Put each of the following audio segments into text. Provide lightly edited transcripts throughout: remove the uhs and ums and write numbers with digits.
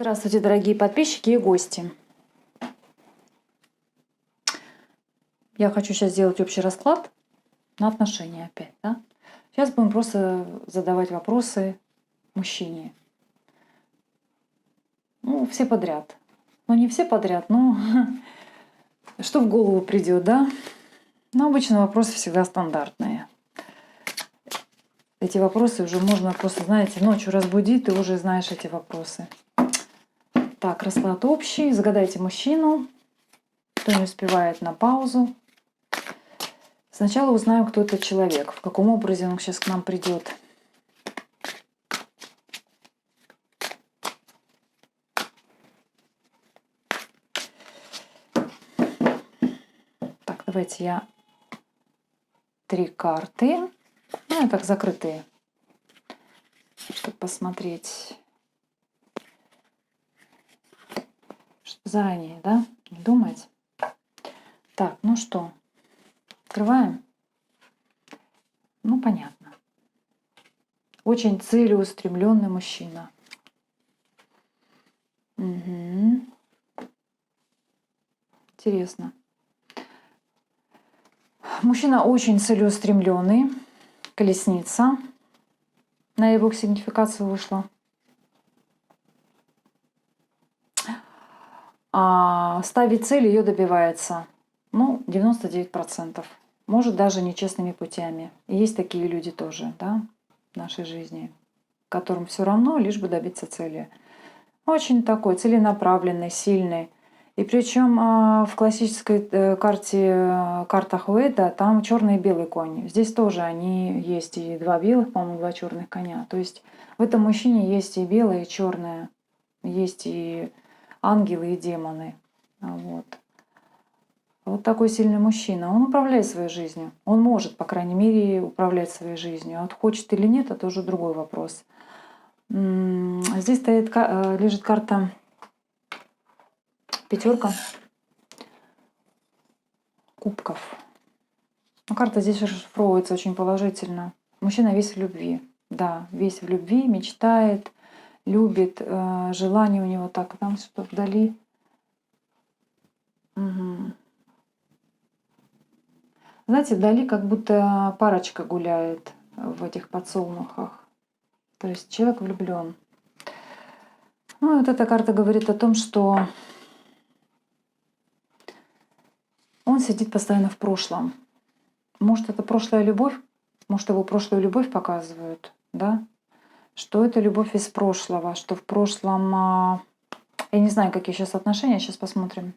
Здравствуйте, дорогие подписчики и гости. Я хочу сейчас сделать общий расклад на отношения опять. Да? Сейчас будем просто задавать вопросы мужчине. Ну, все подряд. Ну, не все подряд, но что в голову придет, да? Но обычно вопросы всегда стандартные. Эти вопросы уже можно просто, знаете, ночью разбудить, ты уже знаешь эти вопросы. Так, расклад общий. Загадайте мужчину. Кто не успевает, на паузу. Сначала узнаем, кто этот человек, в каком образе он сейчас к нам придет. Так, давайте я 3 карты. Ну, так, закрытые, чтобы посмотреть. Заранее, да? Не думать. Так, ну что, открываем? Ну, понятно. Очень целеустремленный мужчина. Угу. Интересно. Мужчина очень целеустремленный. Колесница. На его сигнификацию вышла. Ставит цель, ее добивается. Ну, 99%. Может, даже нечестными путями. И есть такие люди тоже, да, в нашей жизни, которым все равно, лишь бы добиться цели. Очень такой целенаправленный, сильный. И причем в классической картах Уэйда там черный и белый конь. Здесь тоже они есть и 2 белых, по-моему, 2 черных коня. То есть в этом мужчине есть и белое, и черное, есть и ангелы, и демоны. Вот такой сильный мужчина. Он управляет своей жизнью. Он может, по крайней мере, управлять своей жизнью. А вот хочет или нет, это уже другой вопрос. Здесь лежит карта 5 кубков. Но карта здесь расшифровывается очень положительно. Мужчина весь в любви. Да, весь в любви, мечтает, любит. Желание у него так. Там что-то вдали. Угу. Знаете, вдали как будто парочка гуляет в этих подсолнухах. То есть человек влюблен. Ну, вот эта карта говорит о том, что он сидит постоянно в прошлом. Может, это прошлая любовь, может, его прошлую любовь показывают, да? Что это любовь из прошлого, что в прошлом... Я не знаю, какие сейчас отношения, сейчас посмотрим.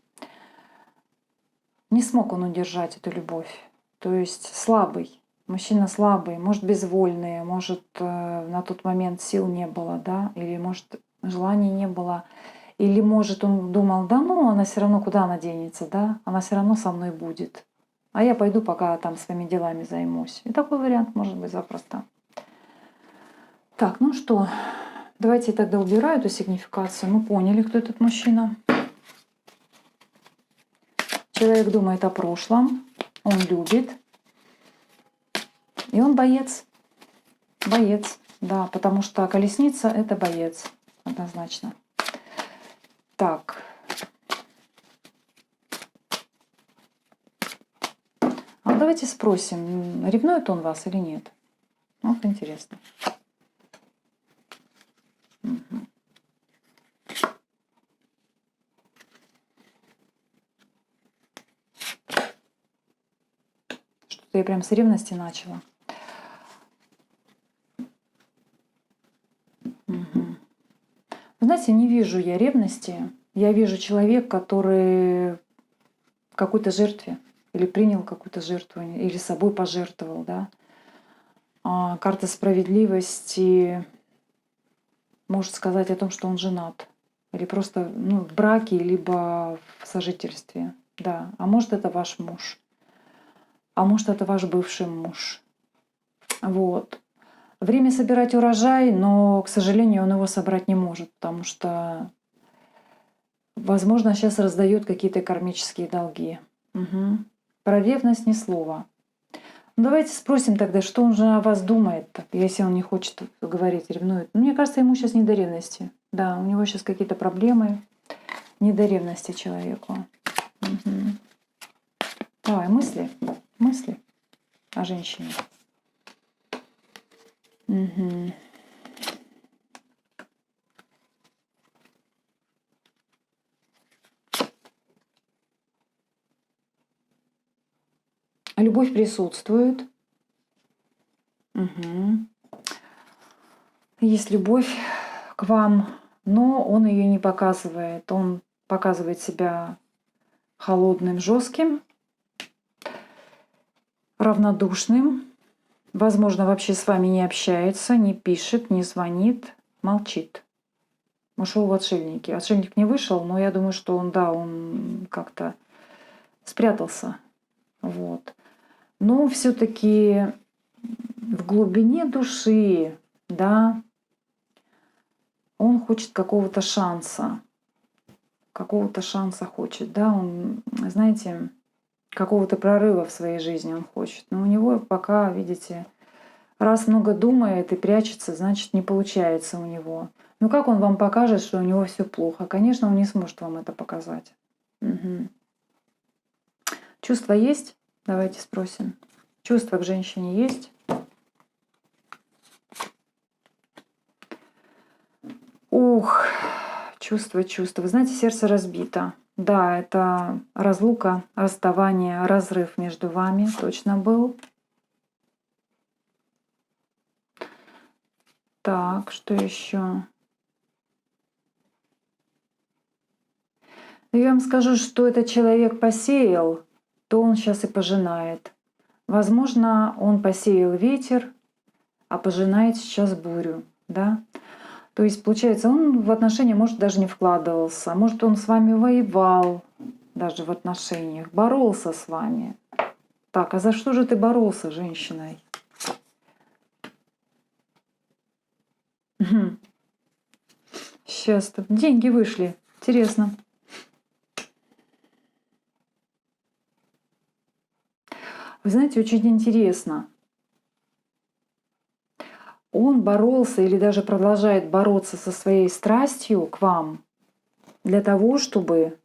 Не смог он удержать эту любовь. То есть слабый. Мужчина слабый, может, безвольный, может, на тот момент сил не было, да? Или, может, желаний не было. Или, может, он думал, да ну, она все равно куда она денется, да? Она все равно со мной будет. А я пойду пока там своими делами займусь. И такой вариант может быть запросто. Так, ну что, давайте я тогда убираю эту сигнификацию. Мы поняли, кто этот мужчина. Человек думает о прошлом, он любит. И он боец. Боец, да, потому что колесница — это боец, однозначно. Так. А давайте спросим, ревнует он вас или нет? Вот интересно. Угу. Что-то я прям с ревности начала. Угу. Знаете, не вижу я ревности. Я вижу человека, который в какой-то жертве. Или принял какую-то жертву, или собой пожертвовал, да. Карта справедливости может сказать о том, что он женат. Или просто в браке, либо в сожительстве. Да. А может, это ваш муж. А может, это ваш бывший муж. Вот. Время собирать урожай, но, к сожалению, он его собрать не может, потому что, возможно, сейчас раздают какие-то кармические долги. Угу. Про ревность ни слова. Ну, давайте спросим тогда, что он же о вас думает, если он не хочет говорить, ревнует. Мне кажется, ему сейчас не до ревности. Да, у него сейчас какие-то проблемы. Не до ревности человеку. Мгм. Давай, мысли. Мысли о женщине. Мгм. Любовь присутствует. Мгм. Есть любовь к вам, но он ее не показывает. Он показывает себя холодным, жестким, равнодушным. Возможно, вообще с вами не общается, не пишет, не звонит, молчит. Ушел в отшельники. Отшельник не вышел, но я думаю, что он, да, он как-то спрятался. Вот. Но все-таки в глубине души, да, он хочет какого-то шанса. Какого-то шанса хочет, да, он, знаете, какого-то прорыва в своей жизни он хочет. Но у него пока, видите, раз много думает и прячется, значит, не получается у него. Ну как он вам покажет, что у него все плохо? Конечно, он не сможет вам это показать. Мгм. Чувства есть? Давайте спросим. Чувства к женщине есть? Ух, чувства, чувства. Вы знаете, сердце разбито. Да, это разлука, расставание, разрыв между вами точно был. Так, что еще? Я вам скажу, что этот человек посеял, то он сейчас и пожинает. Возможно, он посеял ветер, а пожинает сейчас бурю, да? То есть, получается, он в отношения, может, даже не вкладывался, может, он с вами воевал даже в отношениях, боролся с вами. Так, а за что же ты боролся, женщиной? Сейчас тут деньги вышли. Интересно. Вы знаете, очень интересно. Он боролся или даже продолжает бороться со своей страстью к вам для того, чтобы...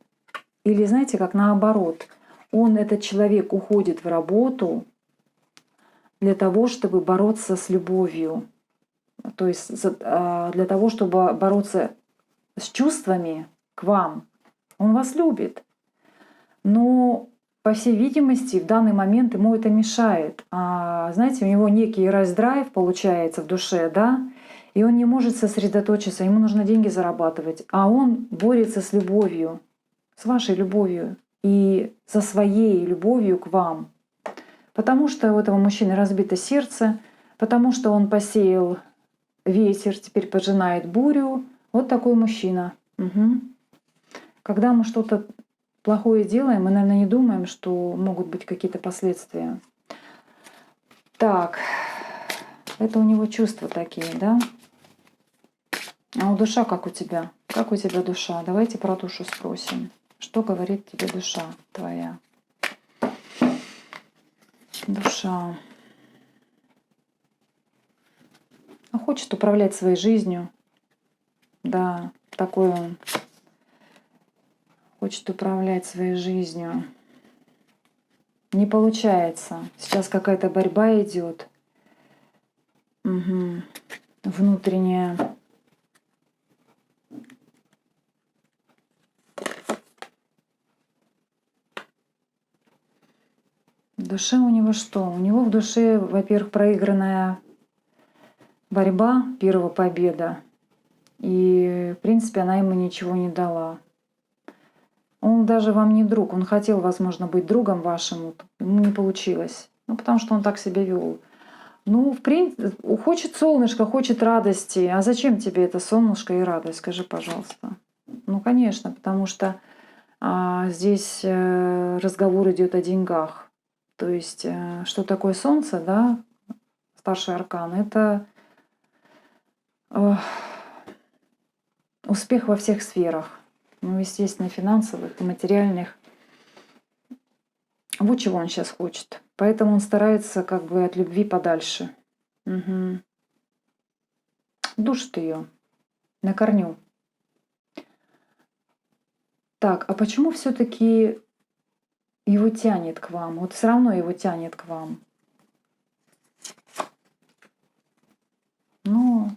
Или знаете, как наоборот. Он, этот человек, уходит в работу для того, чтобы бороться с любовью. То есть для того, чтобы бороться с чувствами к вам. Он вас любит. Но, по всей видимости, в данный момент ему это мешает. Знаете, у него некий раздрайв получается в душе, да, и он не может сосредоточиться, ему нужно деньги зарабатывать, а он борется с любовью, с вашей любовью и со своей любовью к вам. Потому что у этого мужчины разбито сердце, потому что он посеял ветер, теперь пожинает бурю. Вот такой мужчина. Угу. Когда мы что-то плохое делаем, мы, наверное, не думаем, что могут быть какие-то последствия. Так, это у него чувства такие, да? А у душа как у тебя? Как у тебя душа? Давайте про душу спросим. Что говорит тебе душа твоя? Душа. Хочет управлять своей жизнью. Да, такой он. Хочет управлять своей жизнью. Не получается. Сейчас какая-то борьба идет. Угу. Внутренняя. В душе у него что? У него в душе, во-первых, проигранная борьба, первая победа. И, в принципе, она ему ничего не дала. Он даже вам не друг. Он хотел, возможно, быть другом вашим. Ему не получилось. Ну, потому что он так себя вел. Ну, в принципе, хочет солнышко, хочет радости. А зачем тебе это солнышко и радость? Скажи, пожалуйста. Ну, конечно, потому что здесь разговор идет о деньгах. То есть, что такое солнце, да, старший аркан, это успех во всех сферах. Ну, естественно, финансовых и материальных. Вот чего он сейчас хочет. Поэтому он старается как бы от любви подальше. Угу. Душит ее на корню. Так, а почему все-таки его тянет к вам? Вот все равно его тянет к вам. Ну,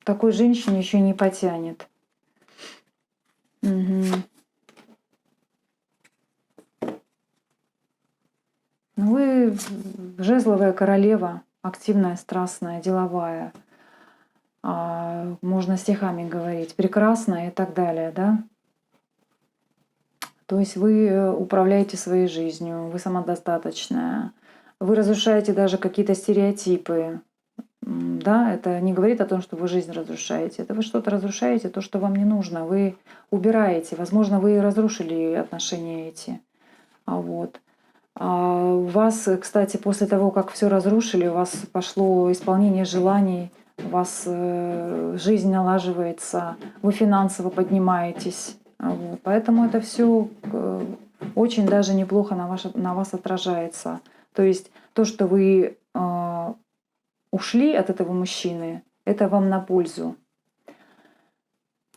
такой женщине еще не потянет. Угу. Ну, вы жезловая королева, активная, страстная, деловая. Можно стихами говорить, прекрасная и так далее, да? То есть вы управляете своей жизнью, вы самодостаточная, вы разрушаете даже какие-то стереотипы. Да, это не говорит о том, что вы жизнь разрушаете. Это вы что-то разрушаете, то, что вам не нужно. Вы убираете. Возможно, вы и разрушили отношения эти. Вот. У вас, кстати, после того, как все разрушили, у вас пошло исполнение желаний, у вас жизнь налаживается, вы финансово поднимаетесь. Вот. Поэтому это все очень даже неплохо на вас отражается. То есть то, что вы ушли от этого мужчины, это вам на пользу.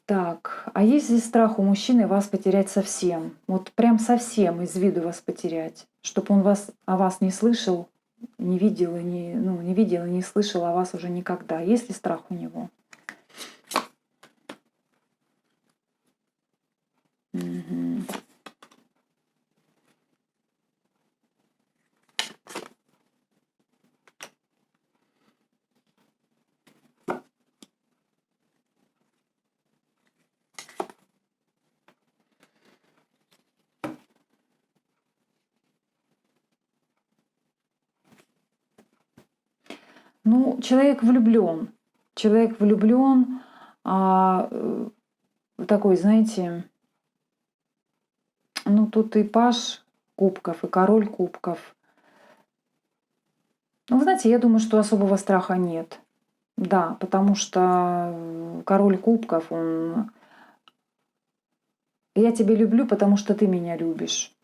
Так, а есть ли страх у мужчины вас потерять совсем? Вот прям совсем из виду вас потерять, чтобы он о вас не слышал, не видел и не видел и не слышал о вас уже никогда. Есть ли страх у него? Угу. Ну, человек влюблен. Человек влюблен, такой, знаете, ну тут и паж кубков, и король кубков. Ну, вы знаете, я думаю, что особого страха нет. Да, потому что король кубков, он... Я тебя люблю, потому что ты меня любишь.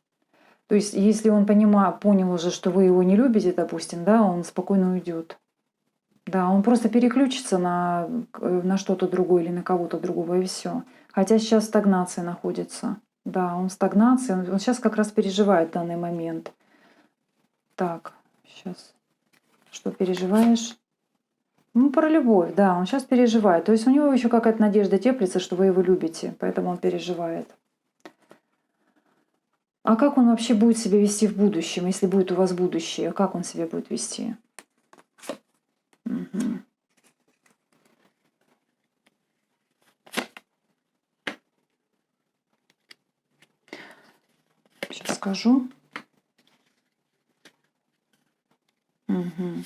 То есть, если он понял уже, что вы его не любите, допустим, да, он спокойно уйдет. Да, он просто переключится на что-то другое или на кого-то другого, и все. Хотя сейчас стагнация находится. Да, он в стагнации, он сейчас как раз переживает данный момент. Так, сейчас. Что переживаешь? Ну, про любовь, да, он сейчас переживает. То есть у него еще какая-то надежда теплится, что вы его любите, поэтому он переживает. А как он вообще будет себя вести в будущем, если будет у вас будущее? Как он себя будет вести? Угу. Сейчас скажу. Угу.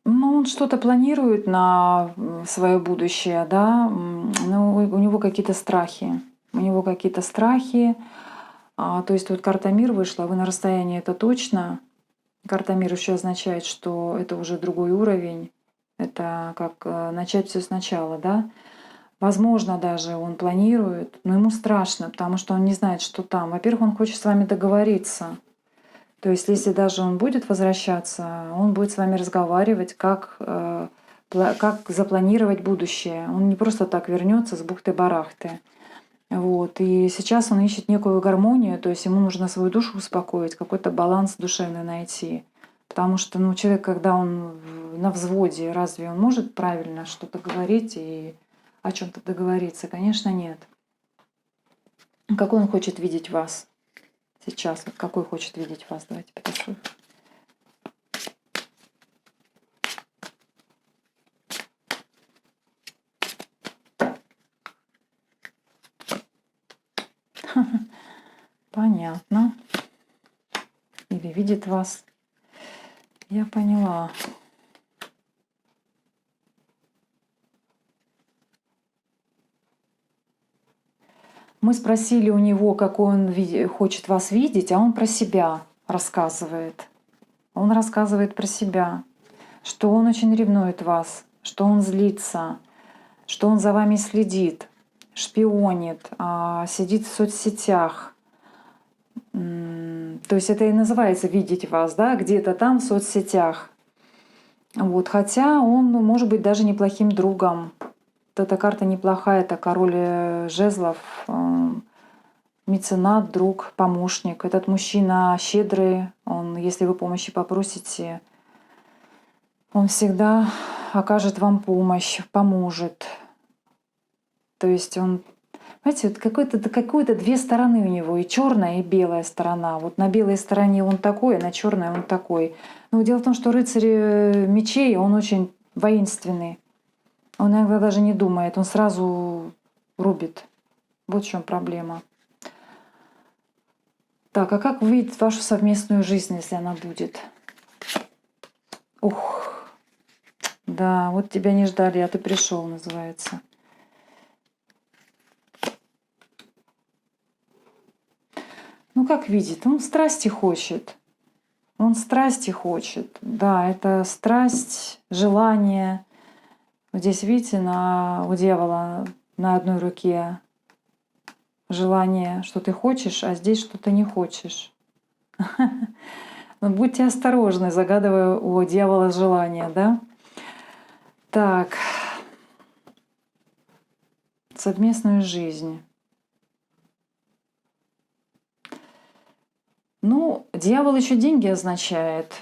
Ну, он что-то планирует на свое будущее, да, но у него какие-то страхи. У него какие-то страхи. То есть вот карта мир вышла, вы на расстоянии, это точно. Карта мир еще означает, что это уже другой уровень. Это как начать все сначала, да. Возможно, даже он планирует, но ему страшно, потому что он не знает, что там. Во-первых, он хочет с вами договориться. То есть, если даже он будет возвращаться, он будет с вами разговаривать, как запланировать будущее. Он не просто так вернется с бухты-барахты. Вот. И сейчас он ищет некую гармонию, то есть ему нужно свою душу успокоить, какой-то баланс душевный найти. Потому что человек, когда он на взводе, разве он может правильно что-то говорить и о чем-то договориться? Конечно, нет. Какой он хочет видеть вас сейчас? Вот какой хочет видеть вас? Давайте поташу. Понятно. Или видит вас. Я поняла. Мы спросили у него, какой он хочет вас видеть, а он про себя рассказывает. Он рассказывает про себя, что он очень ревнует вас, что он злится, что он за вами следит, шпионит, сидит в соцсетях. То есть это и называется видеть вас, да, где-то там в соцсетях. Вот, хотя он может быть даже неплохим другом. Вот эта карта неплохая, это король жезлов, меценат, друг, помощник. Этот мужчина щедрый, он, если вы помощи попросите, он всегда окажет вам помощь, поможет. То есть он, знаете, вот какой-то две стороны у него, и черная, и белая сторона. Вот на белой стороне он такой, а на черной он такой. Но дело в том, что рыцарь мечей, он очень воинственный. Он иногда даже не думает, он сразу рубит. Вот в чем проблема. Так, а как увидеть вашу совместную жизнь, если она будет? Ух, да, вот тебя не ждали, а ты пришел, называется. Ну, как видит, он страсти хочет. Он страсти хочет. Да, это страсть, желание. Вот здесь, видите, у дьявола на одной руке желание, что ты хочешь, а здесь что ты не хочешь. Но будьте осторожны, загадывая у дьявола желание, да? Так, совместную жизнь. Ну, дьявол еще деньги означает.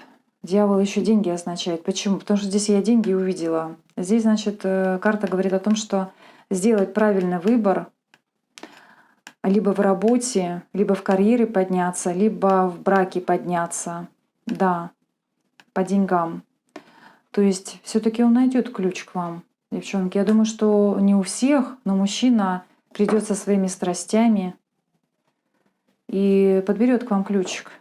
Дьявол еще деньги означает. Почему? Потому что здесь я деньги увидела. Здесь, значит, карта говорит о том, что сделать правильный выбор либо в работе, либо в карьере подняться, либо в браке подняться. Да, по деньгам. То есть все-таки он найдет ключ к вам, девчонки. Я думаю, что не у всех, но мужчина придет со своими страстями и подберет к вам ключик.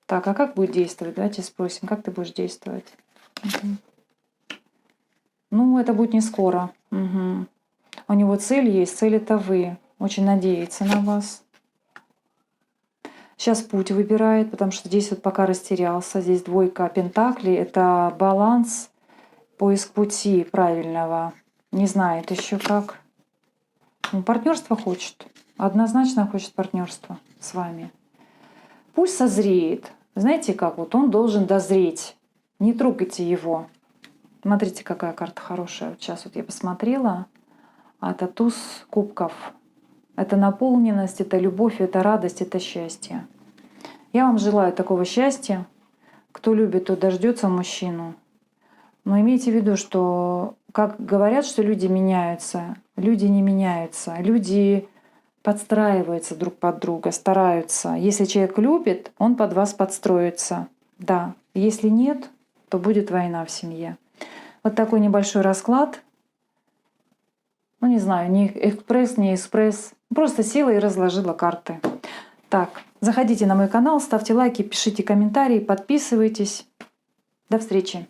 Так, а как будет действовать? Давайте спросим, как ты будешь действовать? Угу. Ну, это будет не скоро. Угу. У него цель есть, цель это вы. Очень надеется на вас. Сейчас путь выбирает, потому что здесь вот пока растерялся. Здесь двойка пентаклей. Это баланс, поиск пути правильного. Не знает еще как. Ну, партнерство хочет. Однозначно хочет партнерство с вами. Пусть созреет. Знаете как? Вот он должен дозреть. Не трогайте его. Смотрите, какая карта хорошая. Вот сейчас вот я посмотрела. Это туз кубков. Это наполненность, это любовь, это радость, это счастье. Я вам желаю такого счастья. Кто любит, тот дождется мужчину. Но имейте в виду, что, как говорят, что люди меняются, люди не меняются. Люди подстраиваются друг под друга, стараются. Если человек любит, он под вас подстроится. Да. Если нет, то будет война в семье. Вот такой небольшой расклад. Ну, не знаю, не экспресс, не экспресс. Просто села и разложила карты. Так, заходите на мой канал, ставьте лайки, пишите комментарии, подписывайтесь. До встречи.